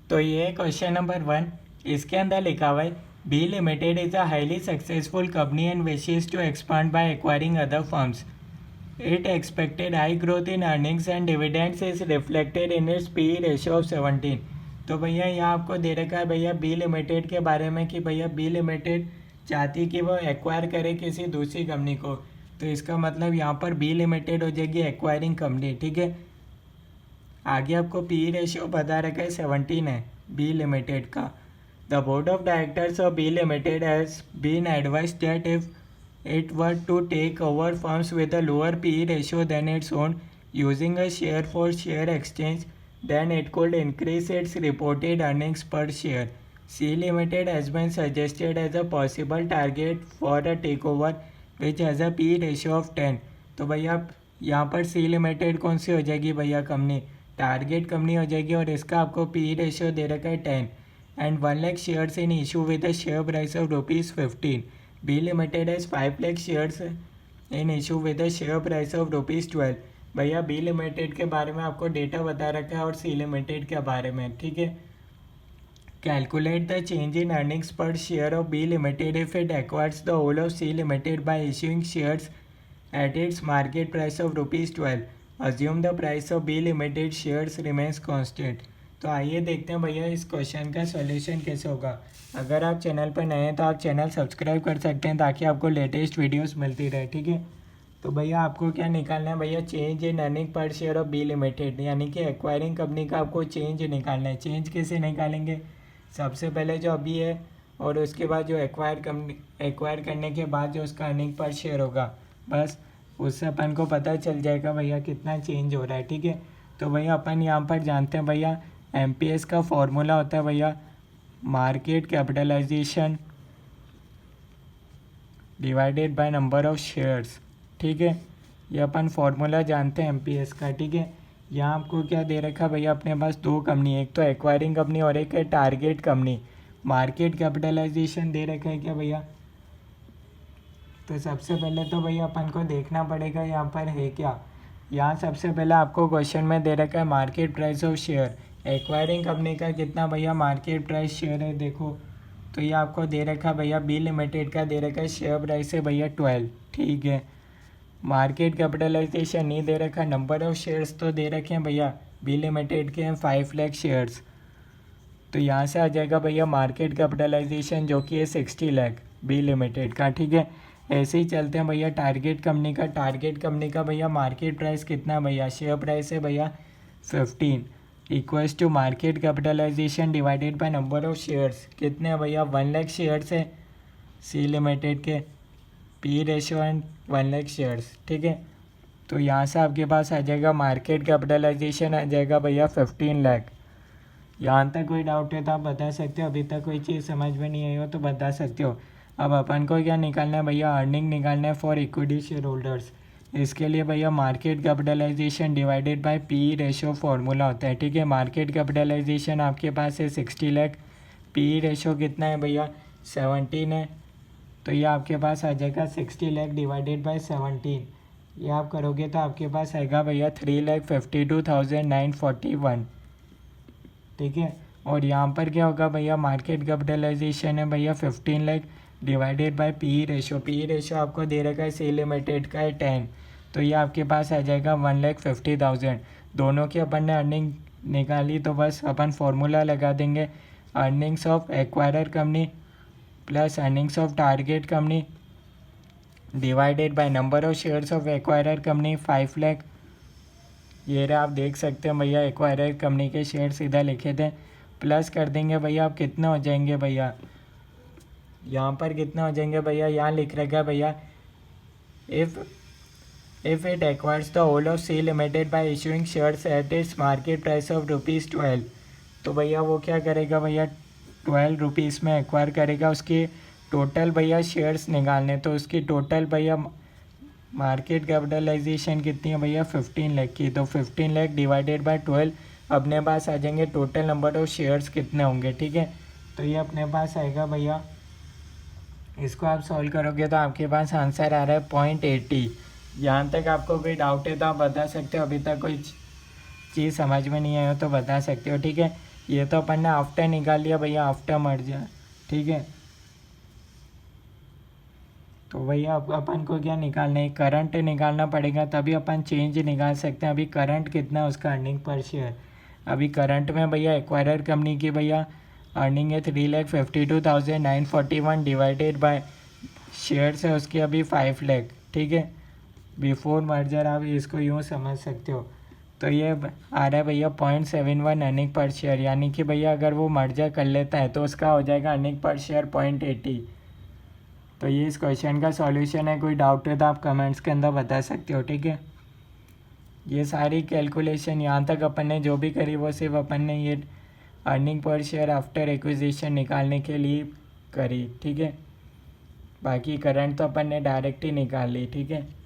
तो ये question number 1, इसके अंदर लिखा हुआ है B limited is a highly successful company and wishes to expand by acquiring other firms. It expected high growth in earnings and dividends is reflected in its PE ratio of 17. तो भैया यहाँ आपको दे रखा है भैया बी लिमिटेड के बारे में कि भैया बी लिमिटेड चाहती कि वो एक्वायर करे किसी दूसरी कंपनी को. तो इसका मतलब यहाँ पर बी लिमिटेड हो जाएगी एक्वायरिंग कंपनी. ठीक है, आगे आपको पी रेशियो बता रखा है 17 है बी लिमिटेड का. The board of directors of B limited has been advise that if it were to take over firms with a lower PE ratio than its own using a share for share exchange, then it could increase its reported earnings per share. C Limited has been suggested as a possible target for a takeover which has a PE ratio of 10. तो भैया यहाँ पर C Limited कौन सी हो जाएगी भैया company, target company हो जाएगी और इसका आपको PE रेशियो दे रखा है 10 and 1 lakh shares in issue with a share price of ₹15. B Limited has 5 lakh shares in issue with a share price of ₹12. भैया B Limited के बारे में आपको डेटा बता रखा है और C Limited के बारे में. ठीक है, calculate the change in earnings पर share of B Limited if it acquires the whole of C Limited by issuing shares at its market price of ₹12. Assume the price of B Limited shares remains constant. तो आइए देखते हैं भैया इस question का solution कैसे होगा. अगर आप चैनल पर नए हैं तो आप चैनल सब्सक्राइब कर सकते हैं ताकि आपको लेटेस्ट वीडियोस मिलती रहे. ठीक है, तो भैया आपको क्या निकालना है भैया, change in earning per share of B limited, यानी कि एक्वायरिंग कंपनी का आपको चेंज निकालना है. चेंज कैसे निकालेंगे, सबसे पहले जो अभी है और उसके बाद जो एक्वायर करने के बाद जो उसका अर्निंग पर शेयर होगा, बस उससे अपन को पता चल जाएगा भैया कितना चेंज हो रहा है. ठीक है, तो भैया अपन यहाँ पर जानते हैं भैया MPS का फॉर्मूला होता है भैया market capitalisation divided by number of shares. ठीक है, ये अपन फॉर्मूला जानते हैं MPS का. ठीक है, यहाँ आपको क्या दे रखा है भैया, अपने पास दो कंपनी, एक तो एक्वायरिंग कंपनी और एक है टारगेट कंपनी. मार्केट कैपिटलाइजेशन दे रखा है क्या भैया, तो सबसे पहले तो भैया अपन को देखना पड़ेगा यहाँ पर है क्या. यहाँ सबसे पहले आपको क्वेश्चन में दे रखा है market price of share. Acquiring company का कितना भैया मार्केट प्राइस शेयर है, देखो तो ये आपको दे रखा भैया बी लिमिटेड का दे रखा है शेयर प्राइस है भैया 12. ठीक है, मार्केट कैपिटलाइजेशन नहीं दे रखा, नंबर ऑफ शेयर्स तो दे रखे हैं भैया बी लिमिटेड के हैं 5 लाख शेयर्स. तो यहाँ से आ जाएगा भैया मार्केट कैपिटलाइजेशन जो कि है 60 लाख बी लिमिटेड का. ठीक है, ऐसे ही चलते हैं भैया टारगेट कंपनी का. टारगेट कंपनी का भैया मार्केट प्राइस कितना भैया, शेयर प्राइस है भैया 15 equals to market capitalisation divided by number of shares. कितने हैं भैया, 1 लाख शेयर्स है सी लिमिटेड के, P ratio and 1 lakh shares. ठीक है, तो यहाँ से आपके पास आ जाएगा मार्केट कैपिटलाइजेशन आ जाएगा भैया 15 लाख. यहाँ तक कोई डाउट है तो आप बता सकते हो, अभी तक कोई चीज़ समझ में नहीं आई हो तो बता सकते हो. अब अपन को क्या निकालना है भैया, अर्निंग निकालना है फॉर इक्विटी शेयर होल्डर्स. इसके लिए भैया market capitalisation divided by P ratio formula होता है. ठीक है, मार्केट कैपिटलाइजेशन आपके पास है 60 लाख, पी रेशियो कितना है भैया 17 है. तो ये आपके पास आ जाएगा 60 लाख डिवाइडेड बाय 17. ये आप करोगे तो आपके पास आएगा भैया 3,52,941. ठीक है, और यहाँ पर क्या होगा भैया मार्केट कैपिटलाइजेशन है भैया 15 lakh divided by P ratio. P ratio आपको दे रखा है सी लिमिटेड का है 10. तो ये आपके पास आ जाएगा 1,50,000. दोनों की अपन ने अर्निंग निकाली तो बस अपन फार्मूला लगा देंगे, earnings of acquirer company plus earnings of target company divided by number of shares of acquirer company 5 lakh. ये रहा, आप देख सकते हैं भैया एक्वायरर कंपनी के शेयर सीधा लिखे थे, प्लस कर देंगे भैया आप कितने हो जाएंगे भैया, यहाँ पर कितने हो जाएंगे भैया, यहाँ लिख रखा है भैया if it acquires the whole of C limited by issuing shares at its market price of ₹12. तो भैया वो क्या करेगा भैया 12 रुपीज़ में एक्वायर करेगा. उसकी टोटल भैया शेयर्स निकालने, तो उसकी टोटल भैया मार्केट कैपिटलाइजेशन कितनी है भैया 15 लाख की. तो 15 लाख डिवाइडेड बाय 12 अपने पास आ जाएंगे टोटल नंबर ऑफ शेयर्स कितने होंगे. ठीक है, तो ये अपने पास आएगा भैया, इसको आप सॉल्व करोगे तो आपके पास आंसर आ रहा है 0.80. यहाँ तक आपको कोई डाउट है तो आप बता सकते हो, अभी तक कोई चीज़ समझ में नहीं आई हो तो बता सकते हो. ठीक है, ये तो अपन ने आफ्टर निकाल लिया भैया, आफ्टर मर्जर, ठीक है। तो भैया अब अपन को क्या निकालना है, करंट निकालना पड़ेगा, तभी अपन चेंज निकाल सकते हैं। अभी करंट कितना है उसका अर्निंग पर शेयर। अभी करंट में भैया एक्वायरर कंपनी की भैया अर्निंग है 3,52,941 डिवाइडेड बाय शेयर्स है उसकी अभी 5 लाख, ठीक है। बिफोर मर्जर आप इसको यूँ समझ सकते हो। तो ये आ रहा है भैया 0.71 अर्निंग पर शेयर, यानी कि भैया अगर वो मर्जर कर लेता है तो उसका हो जाएगा अर्निंग पर शेयर 0.80। तो ये इस क्वेश्चन का सॉल्यूशन है। कोई डाउट है तो आप कमेंट्स के अंदर बता सकते हो, ठीक है। ये सारी कैलकुलेशन यहाँ तक अपन ने जो भी करी वो सिर्फ अपन ने ये earning per share after acquisition निकालने के लिए करी, ठीक है। बाकी करंट तो अपन ने डायरेक्ट ही निकाल ली, ठीक है।